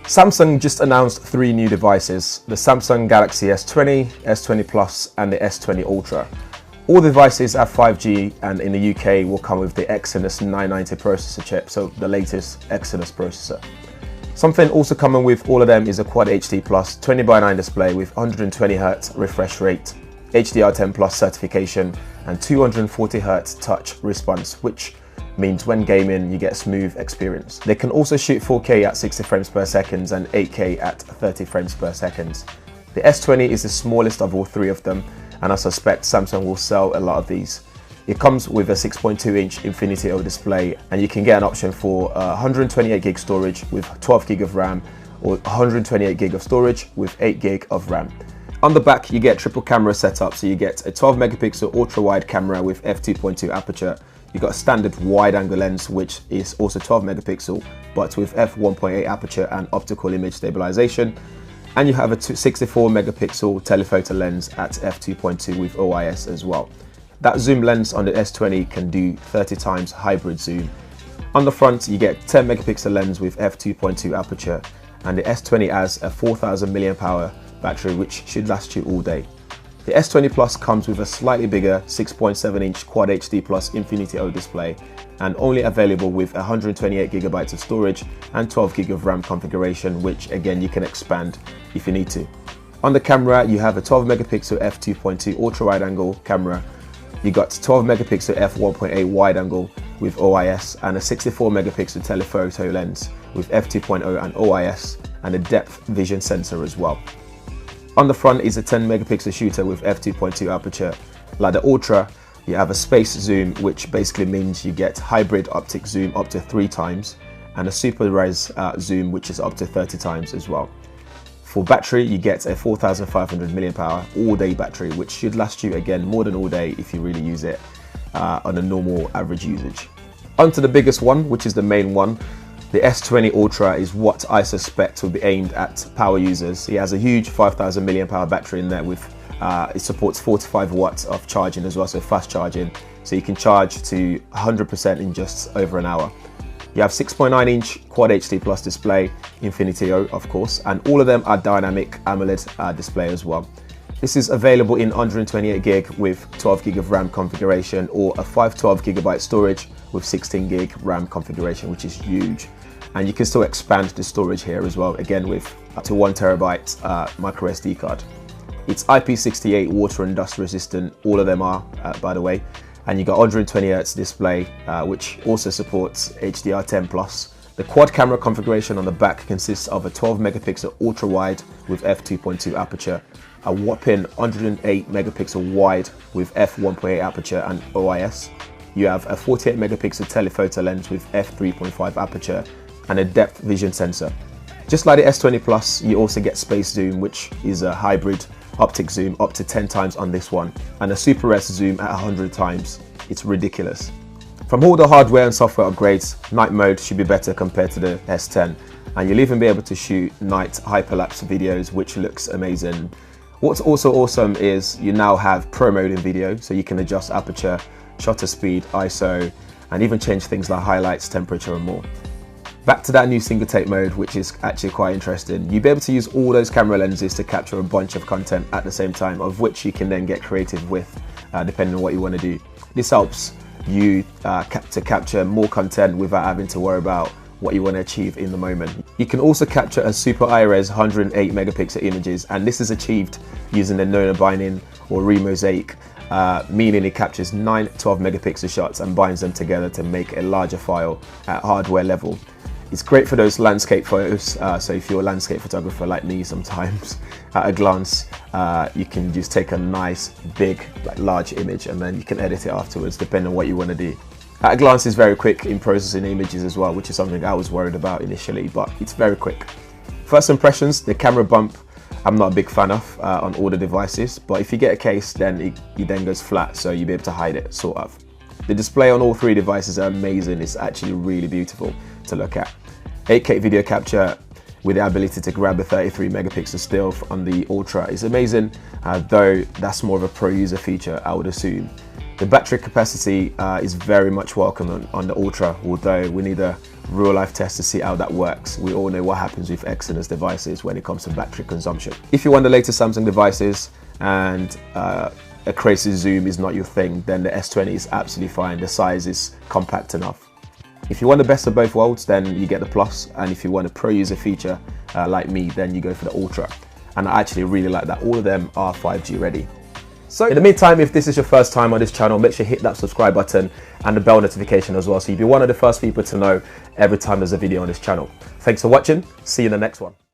Samsung just announced 3 new devices: the Samsung Galaxy S20, S20 Plus and the S20 Ultra. All devices have 5G and in the UK will come with the Exynos 990 processor chip, so the latest Exynos processor. Something also coming with all of them is a Quad HD Plus 20:9 display with 120Hz refresh rate, HDR10 Plus certification and 240Hz touch response, which means when gaming you get a smooth experience. They can also shoot 4K at 60 frames per second and 8K at 30 frames per second. The S20 is the smallest of all 3 of them, and I suspect Samsung will sell a lot of these. It comes with a 6.2-inch Infinity O display, and you can get an option for 128GB storage with 12GB of RAM or 128GB of storage with 8GB of RAM. On the back you get triple camera setup, so you get a 12MP ultra wide camera with f2.2 aperture. You've got a standard wide angle lens which is also 12MP but with f1.8 aperture and optical image stabilization, and you have a 64MP telephoto lens at f2.2 with OIS as well. That zoom lens on the S20 can do 30 times hybrid zoom. On the front you get 10MP lens with f2.2 aperture, and the S20 has a 4000 mAh battery which should last you all day. The S20 Plus comes with a slightly bigger 6.7-inch Quad HD Plus Infinity O display and only available with 128GB of storage and 12GB of RAM configuration, which again you can expand if you need to. On the camera you have a 12MP f2.2 ultra wide angle camera. You got 12MP f1.8 wide angle with OIS and a 64MP telephoto lens with f2.0 and OIS and a depth vision sensor as well. On the front is a 10MP shooter with f2.2 aperture. Like the Ultra, you have a space zoom, which basically means you get hybrid optic zoom up to 3 times and a super res zoom, which is up to 30 times as well. For battery, you get a 4500 mAh all-day battery, which should last you again more than all day if you really use it on a normal average usage. On to the biggest one, which is the main one. The S20 Ultra is what I suspect will be aimed at power users. It has a huge 5000 mAh battery in there with, it supports 45 watts of charging as well, so fast charging. So you can charge to 100% in just over an hour. You have 6.9-inch Quad HD Plus display, Infinity O of course, and all of them are dynamic AMOLED display as well. This is available in 128GB with 12GB of RAM configuration or a 512GB storage with 16GB RAM configuration, which is huge. And you can still expand the storage here as well, again with up to 1TB micro SD card. It's IP68 water and dust resistant, all of them are by the way. And you got 120Hz display which also supports HDR10 Plus. The quad camera configuration on the back consists of a 12MP ultra wide with f2.2 aperture, a whopping 108MP wide with f1.8 aperture and OIS. You have a 48MP telephoto lens with f3.5 aperture and a depth vision sensor. Just like the S20 Plus, you also get space zoom, which is a hybrid optic zoom up to 10 times on this one, and a super res zoom at 100 times. It's ridiculous. From all the hardware and software upgrades, night mode should be better compared to the S10, and you'll even be able to shoot night hyperlapse videos, which looks amazing. What's also awesome is you now have pro mode in video, so you can adjust aperture, shutter speed, ISO, and even change things like highlights, temperature and more. Back to that new single take mode, which is actually quite interesting. You'll be able to use all those camera lenses to capture a bunch of content at the same time, of which you can then get creative with, depending on what you want to do. This helps you to capture more content without having to worry about what you want to achieve in the moment. You can also capture a super high-res 108MP images, and this is achieved using the nano binding or remosaic, meaning it captures 9 12MP shots and binds them together to make a larger file at hardware level. It's great for those landscape photos, so if you're a landscape photographer like me sometimes, at a glance you can just take a nice big large image and then you can edit it afterwards depending on what you want to do. At a glance is very quick in processing images as well, which is something I was worried about initially, but it's very quick. First impressions, the camera bump I'm not a big fan of on all the devices, but if you get a case then it then goes flat, so you'll be able to hide it, sort of. The display on all 3 devices are amazing. It's actually really beautiful to look at. 8K video capture with the ability to grab a 33MP still on the Ultra is amazing, though that's more of a pro user feature, I would assume. The battery capacity is very much welcome on the Ultra, although we need a real life test to see how that works. We all know what happens with Exynos devices when it comes to battery consumption. If you want the latest Samsung devices and a crazy zoom is not your thing, then the S20 is absolutely fine. The size is compact enough. If you want the best of both worlds, then you get the Plus, and if you want a pro user feature like me, then you go for the Ultra. And I actually really like that all of them are 5G ready. So in the meantime, if this is your first time on this channel, make sure you hit that subscribe button and the bell notification as well, so you'll be one of the first people to know every time there's a video on this channel. Thanks for watching. See you in the next one.